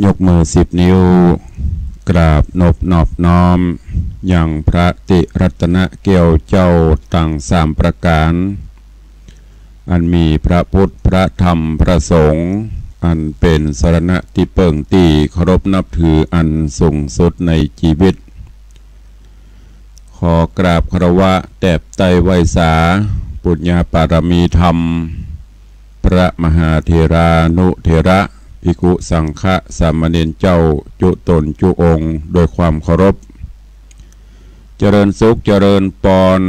ยกมือ10 นิ้วกราบนอบน้อมอย่างพระติรัตนเกี่ยวเจ้าตั้ง3 ประการอันมีพระพุทธพระธรรมพระสงฆ์อันเป็นสรณะที่เปิ่งตีเคารพนับถืออันสูงสุดในชีวิตขอกราบคารวะแตบไตไวสาปุญญาปารมีธรรมพระมหาเถรานุเถระภิกขุสังฆสามเณรเจ้าจุตนจุองค์โดยความเคารพเจริญสุขเจริญปอน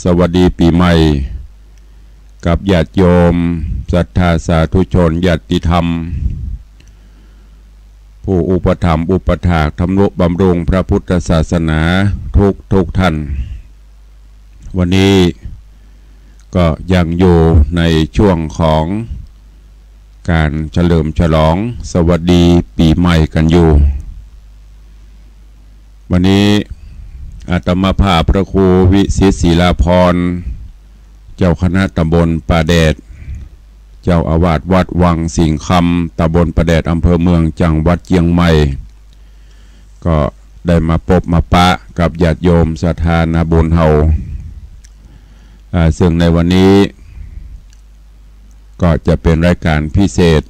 สวัสดีปีใหม่กับญาติโยมศรัทธาสาธุชนญาติธรรมผู้อุปถัมภ์อุปถากทำนุบำรุงพระพุทธศาสนาทุกท่านวันนี้ก็ยังอยู่ในช่วงของการเฉลิมฉลองสวัสดีปีใหม่กันอยู่วันนี้อาตมาภาพพระครูวิสิตศิลาภรณ์เจ้าคณะตำบลป่าแดดเจ้าอาวาสวัดวังสิงห์คำตำบลป่าแดดอำเภอเมืองจังหวัดเชียงใหม่ก็ได้มาพบมาปะกับญาติโยมศรัทธานาบุญเฮาซึ่งในวันนี้ก็จะเป็นรายการพิเศษ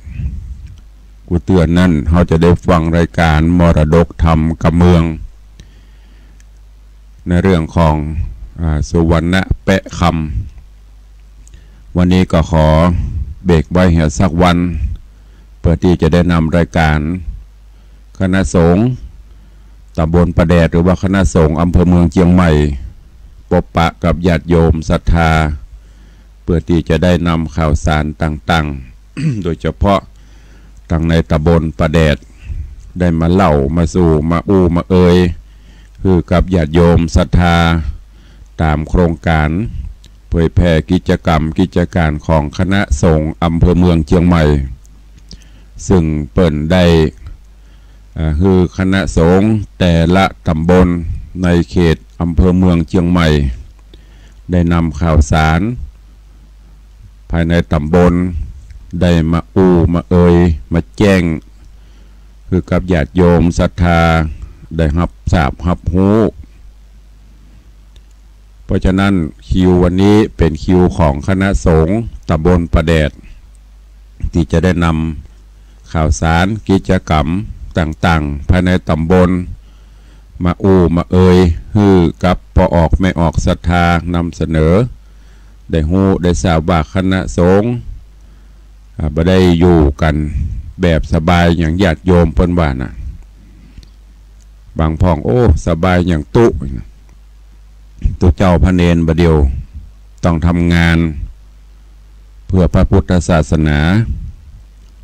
กูเตือนนั่นเขาจะได้ฟังรายการมรดกธรรมกับเมืองในเรื่องของสุวรรณแปะคำวันนี้ก็ขอเบรกไว้เหี่ยสักวันเพื่อที่จะได้นำรายการคณะสงฆ์ตำบลป่าแดดหรือว่าคณะสงฆ์อำเภอเมืองเชียงใหม่พบปะกับญาติโยมศรัทธาเพื่อที่จะได้นำข่าวสารต่างๆ โดยเฉพาะทางในตำบลป่าแดดได้มาเล่ามาสู่มามาเอ่ยคือกับญาติโยมศรัทธาตามโครงการเผยแผ่กิจกรรมกิจการของคณะสงฆ์อำเภอเมืองเชียงใหม่ซึ่งเปิ่นได้คือคณะสงฆ์แต่ละตำบลในเขตอำเภอเมืองเชียงใหม่ได้นำข่าวสารภายในตำบลได้มามาเอ่ยมาแจ้งคือกับญาติโยมศรัทธาได้รับทราบรับรู้เพราะฉะนั้นคิววันนี้เป็นคิวของคณะสงฆ์ตำบลป่าแดดที่จะได้นำข่าวสารกิจกรรมต่างๆภายในตำบลมามาเอ่ยคือกับพอออกไม่ออกศรัทธานำเสนอได้ฮู้ได้ทราบว่าคณะสงฆ์บ่ได้อยู่กันแบบสบายอย่างญาติโยมเพิ่นว่านะบางพ่องสบายอย่างตุเจ้าพระเนรบ่เดียวต้องทำงานเพื่อพระพุทธศาสนา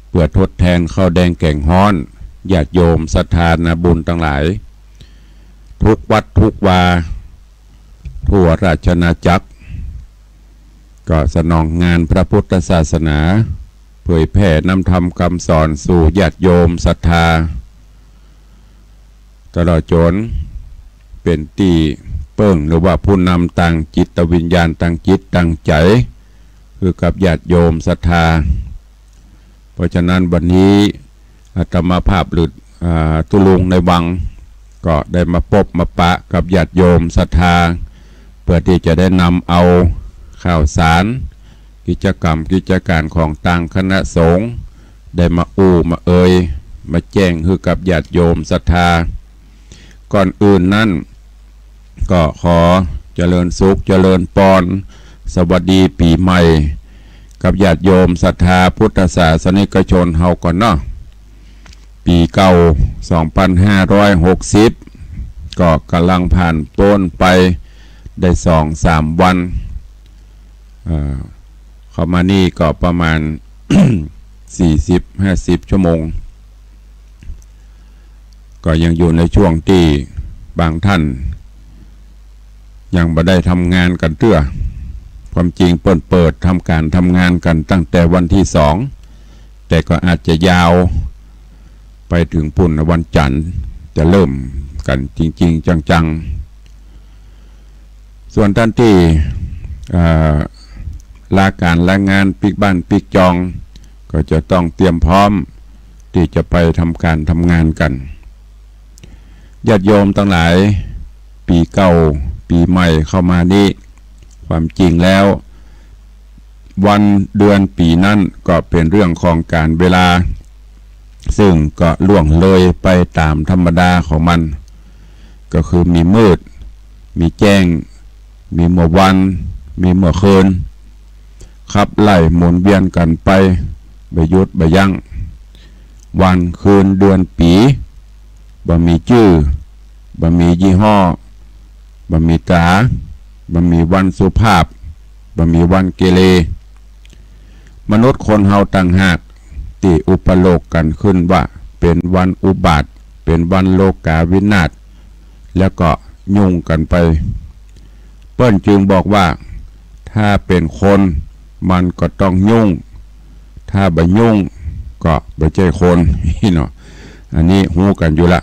เพื่อทดแทนข้าวแดงแก่งฮ้อนญาติโยมศรัทธานาบุญทั้งหลายทุกวัดทุกวาทั่วราชอาณาจักรก็สนองงานพระพุทธศาสนาเผยแผ่นำธรรมคำสอนสู่ญาติโยมศรัทธาตลอดจนเป็นตีเปิ้งหรือว่าผู้นำต่างจิตวิญญาณต่างจิตต่างใจคือกับญาติโยมศรัทธาเพราะฉะนั้นวันนี้อาตมาภาพหรือตุลุงในวังก็ได้มาพบมาปะกับญาติโยมศรัทธาเพื่อที่จะได้นำเอาข่าวสารกิจกรรมกิจการของต่างคณะสงฆ์ได้มามาเอ่ยมาแจ้งคือกับญาติโยมศรัทธาก่อนอื่นนั่นก็ขอเจริญสุขเจริญปอนสวัสดีปีใหม่กับญาติโยมศรัทธาพุทธศาสนิกชนเฮาก่อนเนาะปีเก่า2560ก็กำลังผ่านต้นไปได้ 2-3 วันเข้ามานี่ก็ประมาณ 40-50 ชั่วโมงก็ยังอยู่ในช่วงที่บางท่านยังไม่ได้ทำงานกันเตื้อความจริงเปิดทำการทำงานกันตั้งแต่วันที่2แต่ก็อาจจะยาวไปถึงปุ่นวันจันทร์จะเริ่มกันจริงๆจังๆส่วนท่านที่ลาการลางานปิกบ้านปิกจองก็จะต้องเตรียมพร้อม ที่จะไปทำการทำงานกันญาติโยมทั้งหลายปีเก่าปีใหม่เข้ามานี้ความจริงแล้ววันเดือนปีนั้นก็เป็นเรื่องของการเวลาซึ่งก็ล่วงเลยไปตามธรรมดาของมันก็คือมีมืดมีแจ้งมีเมื่อวันมีเมื่อคืนขับไล่หมุนเวียนกันไปบ่หยุดบ่ยั้งวันคืนเดือนปีบ่มีชื่อบ่มียี่ห้อบ่มีตราบ่มีวันสุภาพบ่มีวันเกเรมนุษย์คนเฮาต่างหากที่อุปโลกกันขึ้นว่าเป็นวันอุบัติเป็นวันโลกาวินาศแล้วก็ยุ่งกันไปเปิ้นจึงบอกว่าถ้าเป็นคนมันก็ต้องยุ่งถ้าบ่ยุ่งก็บ่ใช่คนเนาะอันนี้ฮู้กันอยู่ละ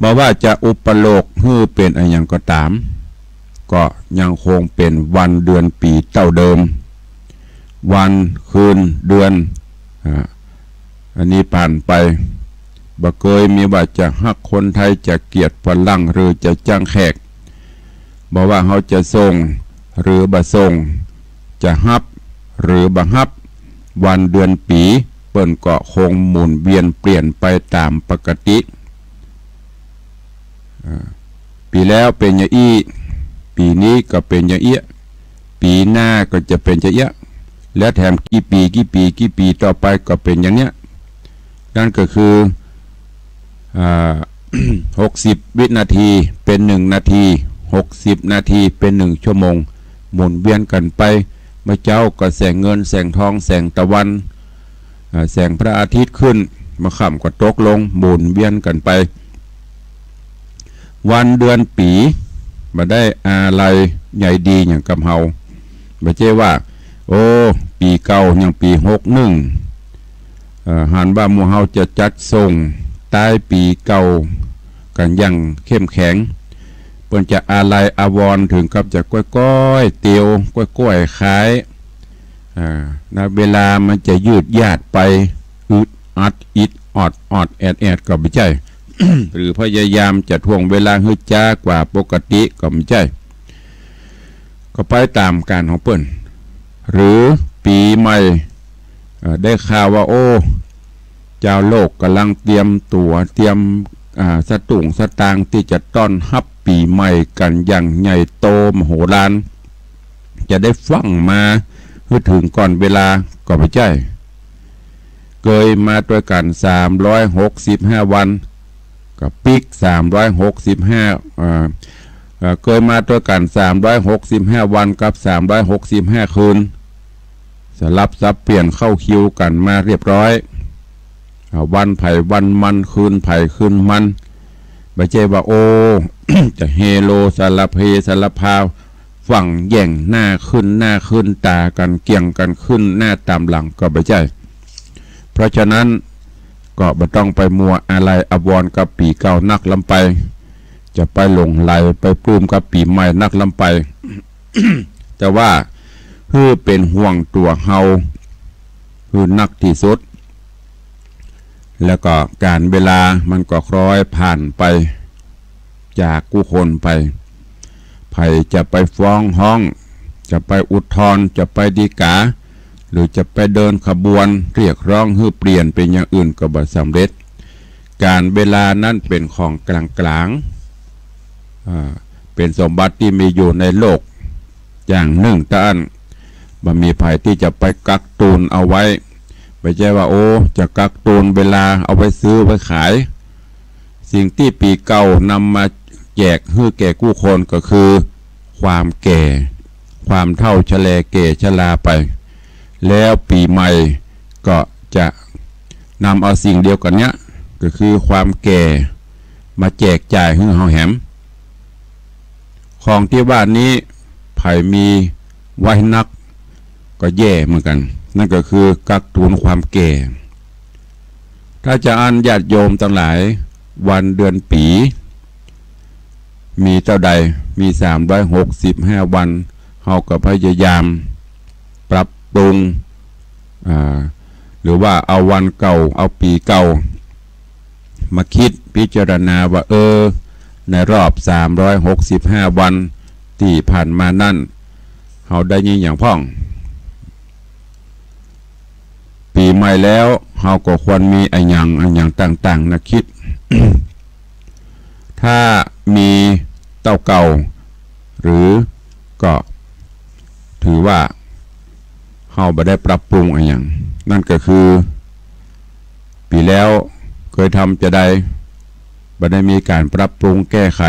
บอกว่าจะอุปโลกฮื้อเป็นอะไรอย่างก็ตามก็ยังคงเป็นวันเดือนปีเท่าเดิมวันคืนเดือนอันนี้ผ่านไปบ่เคยมีว่าจะฮักคนไทยจะเกลียดฝรั่งหรือจะจ้างแขกบอกว่าเขาจะส่งหรือบ่ส่งจะฮับหรือบ่ฮับวันเดือนปีเปิ้นก็คงหมุนเวียนเปลี่ยนไปตามปกติปีแล้วเป็นอย่างอี้ปีนี้ก็เป็นอย่างเอี้ยปีหน้าก็จะเป็นอย่างเอี้ยและแถมกี่ปีต่อไปก็เป็นอย่างเนี้ยนั่นก็คือ60 วินาทีเป็น1 นาที60 นาทีเป็น1 ชั่วโมงหมุนเวียนกันไปเมื่อเจ้าก็แสงเงินแสงทองแสงตะวันแสงพระอาทิตย์ขึ้นมาค่ำก็ตกลงหมุนเวียนกันไปวันเดือนปีมาได้อะไรใหญ่ดีอย่างกับเฮาไม่ใช่ว่าโอ้ปีเก่าอย่างปี61หันว่าหมู่เฮาจะจัดส่งใต้ปีเก่ากันอย่างเข้มแข็งเปิ้นจะอะไรอาวรถึงกับจะก้อยๆเตียวก้อยๆขายณเวลามันจะยืดยาดไปอึดอัดอิดอดแอดก็ไม่ใช่ หรือพยายามจะทวงเวลาให้จ้ากว่าปกติก็ไม่ใช่ก็ไปตามการของเปิ้นหรือปีใหม่ได้ข่าวว่าโอ้เจ้าโลกกำลังเตรียมตัวเตรียมสตุ้งสตางที่จะต้อนรับปีใหม่กันอย่างใหญ่โตมโหฬารจะได้ฟังมาเพื่อถึงก่อนเวลาก็ไม่ใช่เกยมาด้วยกัน365 วันกับปิก365เกยมาด้วยกัน365 วันกับ365 คืนสลับซับเปลี่ยนเข้าคิวกันมาเรียบร้อยวันไผ่วันมันคืนไผ่คืนมันไม่ใช่ว่าโอ้ จะเฮโลสารเพสารพาวฝั่งแย่งหน้าขึ้นตากันเกี่ยงกันขึ้นหน้าตามหลังก็ไม่ใช่เพราะฉะนั้นก็ไม่ต้องไปมัวอะไรอวรกับปีเก่านักลำไปจะไปหลงไหลไปปลื้มกับปีใหม่นักลำไป แต่ว่าคือเป็นห่วงตัวเฮาคือนักที่สุดแล้วก็การเวลามันก็คล้อยผ่านไปจากกุคนไปไผจะไปฟ้องห้องจะไปอุทธรณ์จะไปฎีกาหรือจะไปเดินขบวนเรียกร้องให้เปลี่ยนเป็นอย่างอื่นก็บ่สำเร็จการเวลานั้นเป็นของกลางเป็นสมบัติที่มีอยู่ในโลกอย่างหนึ่งท่านบ่มีไผที่จะไปกักตุนเอาไว้ไม่ใช่ว่าโอ้จะกักตุนเวลาเอาไปซื้อไปขายสิ่งที่ปีเก่านำมาแจกให้แก่ผู้คนก็คือความแก่ความเฒ่าชราแก่ชราไปแล้วปีใหม่ก็จะนำเอาสิ่งเดียวกันเนี้ยก็คือความแก่มาแจกจ่ายให้เฮาแหมของที่ว่านี้ไผมีไว้นักก็แย่เหมือนกันนั่นก็คือกักตุนความแก่ถ้าจะอ่านญาติโยมทั้งหลายวันเดือนปีมีเท่าใดมี365 วันเฮาก็พยายามปรับปรุง หรือว่าเอาวันเก่าเอาปีเก่ามาคิดพิจารณาว่าในรอบ365วันที่ผ่านมานั่นเราได้ยินอย่างพ่องปีใหม่แล้วเราก็ควรมีอันอย่างต่างๆนะคิด ถ้ามีเต้าเก่าหรือก็ถือว่าเราไม่ได้ปรับปรุงอันอย่างนั่นก็คือปีแล้วเคยทำจะได้ไม่ได้มีการปรับปรุงแก้ไข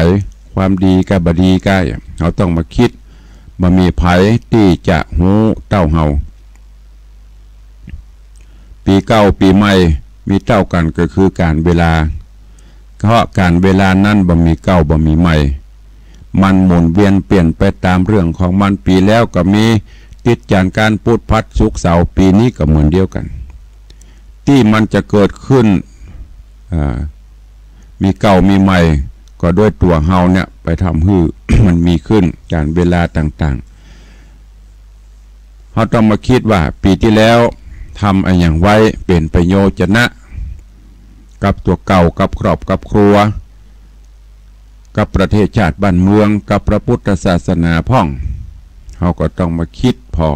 ความดีกับบดีก้าเราต้องมาคิดมามีไผที่จะหูเต้าเฮาปีเก่าปีใหม่มีเต้ากันก็คือการเวลาเพราะการเวลานั้นบ่มีเก่าบ่มีใหม่มันหมุนเวียนเปลี่ยนไปตามเรื่องของมันปีแล้วก็มีติดจานการพุธพัดศุกร์เสาร์ปีนี้ก็เหมือนเดียวกันที่มันจะเกิดขึ้นมีเก่ามีใหม่ก็ด้วยตัวเฮาเนี่ยไปทำให้ มันมีขึ้นการเวลาต่างๆเราต้องมาคิดว่าปีที่แล้วทำอะไรอย่างไว้เป็นประโยชน์นะกับตัวเก่ากับครอบกับครัวกับประเทศชาติบ้านเมืองกับพระพุทธศาสนาพ่องเราก็ต้องมาคิดพอ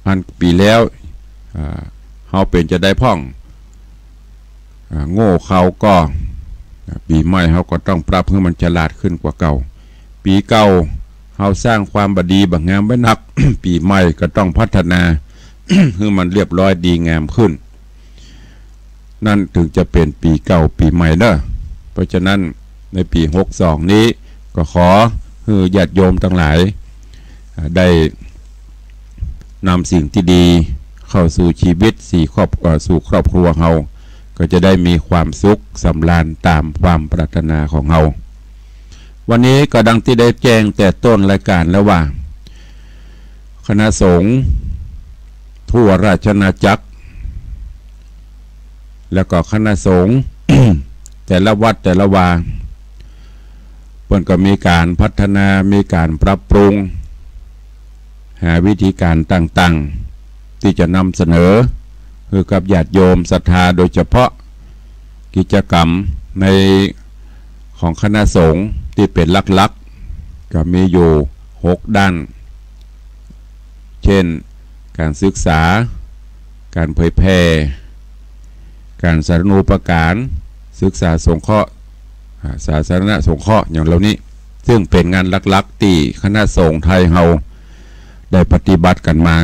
อันปีแล้วเราเป็นจะได้พ่องโง่เขาก็ปีใหม่เขาก็ต้องปรับให้มันฉลาดขึ้นกว่าเก่าปีเก่าเขาสร้างความบดีบักงามไว้นัก ปีใหม่ก็ต้องพัฒนา ให้มันเรียบร้อยดีงามขึ้นนั่นถึงจะเป็นปีเก่าปีใหม่เด้อเพราะฉะนั้นในปี62นี้ก็ขอให้ญาติโยมทั้งหลายได้นำสิ่งที่ดีเข้าสู่ชีวิตสู่ครอบครัวเราก็จะได้มีความสุขสำราญตามความปรารถนาของเราวันนี้ก็ดังที่ได้แจ้งแต่ต้นรายการแล้วว่าคณะสงฆ์ทั่วราชอาณาจักรแล้วก็คณะสงฆ์ แต่ละวัดแต่ละวาเพิ่นก็มีการพัฒนามีการปรับปรุงหาวิธีการต่างๆที่จะนำเสนอคือกับญาติโยมศรัทธาโดยเฉพาะกิจกรรมในของคณะสงฆ์ที่เป็นหลักๆก็มีอยู่6ด้านเช่นการศึกษาการเผยแพร่การสาธารณูปการศึกษาสงเคราะห์สาธารณสงเคราะห์อย่างเหล่านี้ซึ่งเป็นงานหลักๆที่คณะสงฆ์ไทยเฮาได้ปฏิบัติกันมา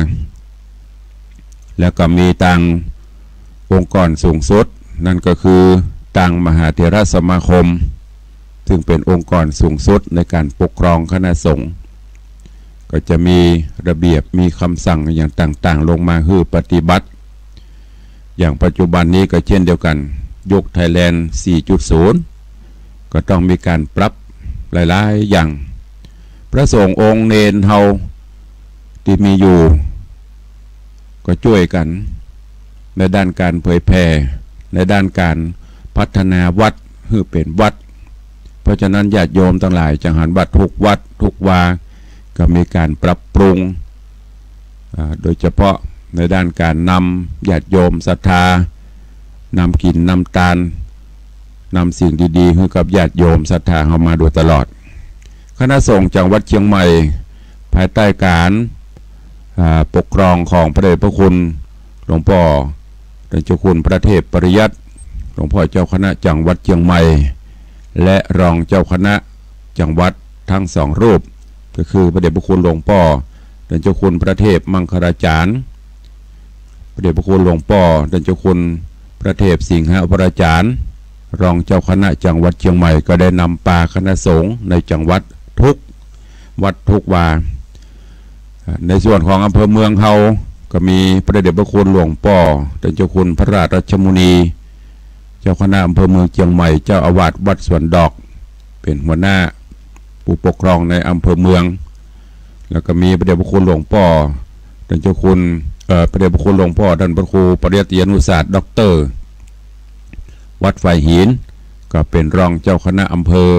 แล้วก็มีต่างองค์กรสูงสุดนั่นก็คือต่างมหาเถรสมาคมซึ่งเป็นองค์กรสูงสุดในการปกครองคณะสงฆ์ก็จะมีระเบียบมีคำสั่งอย่างต่างๆลงมาให้ปฏิบัติอย่างปัจจุบันนี้ก็เช่นเดียวกันยุคไทยแลนด์ 4.0 ก็ต้องมีการปรับหลายๆอย่างพระสงฆ์องค์เนนเฮาที่มีอยู่ก็ช่วยกันในด้านการเผยแพร่ในด้านการพัฒนาวัดให้เป็นวัดเพราะฉะนั้นญาติโยมทั้งหลายจังหันวัดทุกวัดทุกวาก็มีการปรับปรุงโดยเฉพาะในด้านการนำญาติโยมศรัทธานำกินนำตาลนำสิ่งดีๆให้กับญาติโยมศรัทธาเข้ามาโดยตลอดคณะสงฆ์จังหวัดเชียงใหม่ภายใต้การปกครองของพระเดชพระคุณหลวงพ่อเจ้าคุณพระเทพปริยัติหลวงพ่อเจ้าคณะจังหวัดเชียงใหม่และรองเจ้าคณะจังหวัดทั้ง2รูปก็คือพระเดชพระคุณหลวงพ่อเจ้าคุณพระเทพมังคลาจารย์พระเดชพระคุณหลวงพ่อเจ้าคุณพระเทพสิงหปราจารย์รองเจ้าคณะจังหวัดเชียงใหม่ก็ได้นำปาคณะสงฆ์ในจังหวัดทุกวัดทุกวาในส่วนของอำเภอเมืองเฮาก็มีพระเดชพระคุณหลวงพ่อเจ้าคุณพระราชรัชมุนีเจ้าคณะอำเภอเมืองเชียงใหม่เจ้าอาวาสวัดสวนดอกเป็นหัวหน้าผู้ปกครองในอำเภอเมืองแล้วก็มีพระเดชพระคุณหลวงพ่อเจ้าคุณพระเดชพระคุณหลวงพ่อท่านพระครูปริยัติยานุศาสตร์ด็อกเตอร์วัดไฟหินก็เป็นรองเจ้าคณะอำเภอ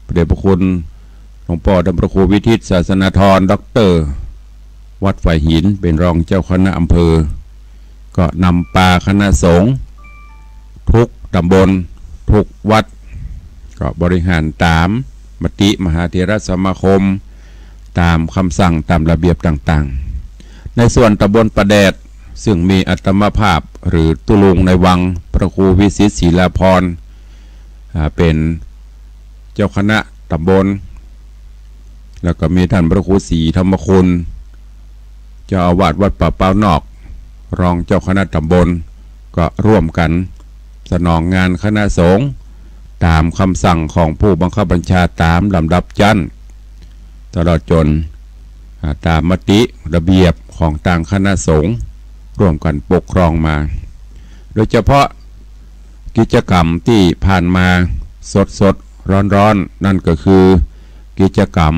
พระเดชพระคุณหลวงพ่อท่านพระครูวิทิตศาสนาธรด็อกเตอร์วัดไฟหินเป็นรองเจ้าคณะอำเภอ ก็นำปาคณะสงฆ์ทุกตำบลทุกวัดก็บริหารตามมติมหาเถรสมาคมตามคำสั่งตามระเบียบต่างๆในส่วนตำบลประแดดซึ่งมีอัตมภาพหรือตุลุงในวังพระครูวิสิตศรีลาภรณ์เป็นเจ้าคณะตำบลแล้วก็มีท่านพระครูศรีธรรมคุณเจ้าอาวาสวัดป่าเป้านอกรองเจ้าคณะตำบลก็ร่วมกันสนองงานคณะสงฆ์ตามคำสั่งของผู้บังคับบัญชาตามลำดับชั้นตลอดจนตามมติระเบียบของต่างคณะสงฆ์ร่วมกันปกครองมาโดยเฉพาะกิจกรรมที่ผ่านมาสดร้อนนั่นก็คือกิจกรรม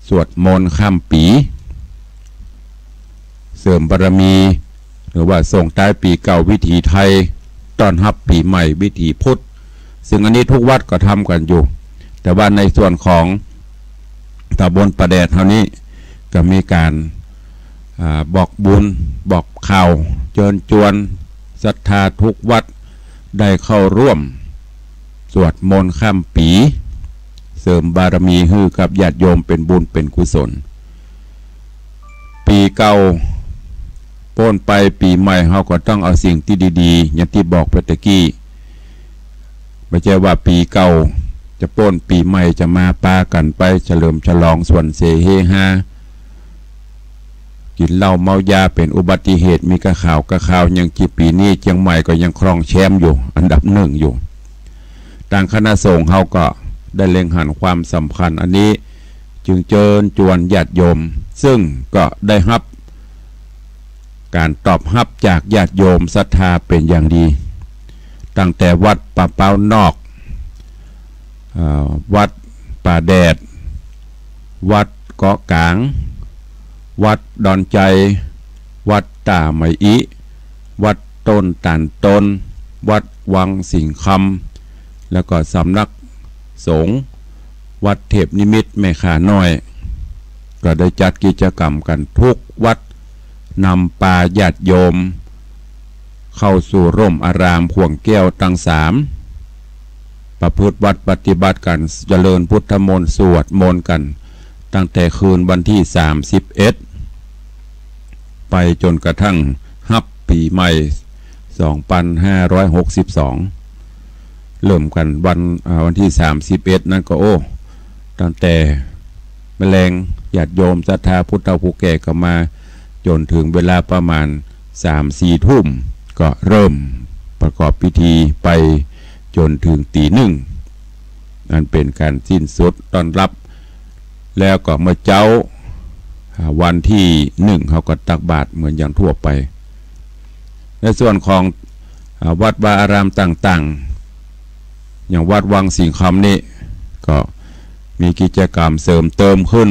สวดมนต์ข้ามปีเสริมบารมีหรือว่าส่งท้ายปีเก่าวิถีไทยต้อนรับปีใหม่วิถีพุทธซึ่งอันนี้ทุกวัดก็ทำกันอยู่แต่ว่าในส่วนของตำบลประแดดเท่านี้ก็มีการบอกบุญบอกข่าวเชิญชวนศรัทธาทุกวัดได้เข้าร่วมสวดมนต์ข้ามปีเสริมบารมีให้กับญาติโยมเป็นบุญเป็นกุศลปีเก่าโป้นไปปีใหม่เขาก็ต้องเอาสิ่งที่ดีๆอย่างที่บอกไปตะกี้ไม่ใช่ว่าปีเก่าจะโป้นปีใหม่จะมาปากันไปเฉลิมฉลองส่วนเสเฮฮากินเหล้าเมายาเป็นอุบัติเหตุมีกระข่าวยังจีปีนี้เชียงใหม่ก็ยังครองแชมป์อยู่อันดับหนึ่งอยู่ต่างคณะสงฆ์เขาก็ได้เล็งหันความสำคัญอันนี้จึงเชิญชวนญาติโยมซึ่งก็ได้รับการตอบรับจากญาติโยมศรัทธาเป็นอย่างดีตั้งแต่วัดป่าเป้านอกวัดป่าแดดวัดเกาะกลางวัดดอนใจวัดตาไมอิวัดต้นตานตนวัดวังสิงห์คำแล้วก็สำนักสงฆ์วัดเทพนิมิตรแม่ขาน้อยก็ได้จัดกิจกรรมกันทุกวัดนำปาญาติโยมเข้าสู่ร่มอารามขวงแก้วตั้งสามประพฤติวัดปฏิบัติกันเจริญพุทธมนต์สวดมนต์กันตั้งแต่คืนวันที่31ไปจนกระทั่งฮับปีใหม่2562เริ่มกันวันที่31นั่นก็ตั้งแต่แมลงญาติโยมศรัทธาพุทธผู้แก่ก็มาจนถึงเวลาประมาณ 3-4 ทุ่มก็เริ่มประกอบพิธีไปจนถึงตี 1นั่นเป็นการสิ้นสุดต้อนรับแล้วก็เมื่อเจ้าวันที่1เขาก็ตักบาตรเหมือนอย่างทั่วไปในส่วนของวัดวาอารามต่างๆอย่างวัดวังสิงห์คำนี่ก็มีกิจกรรมเสริมเติมขึ้น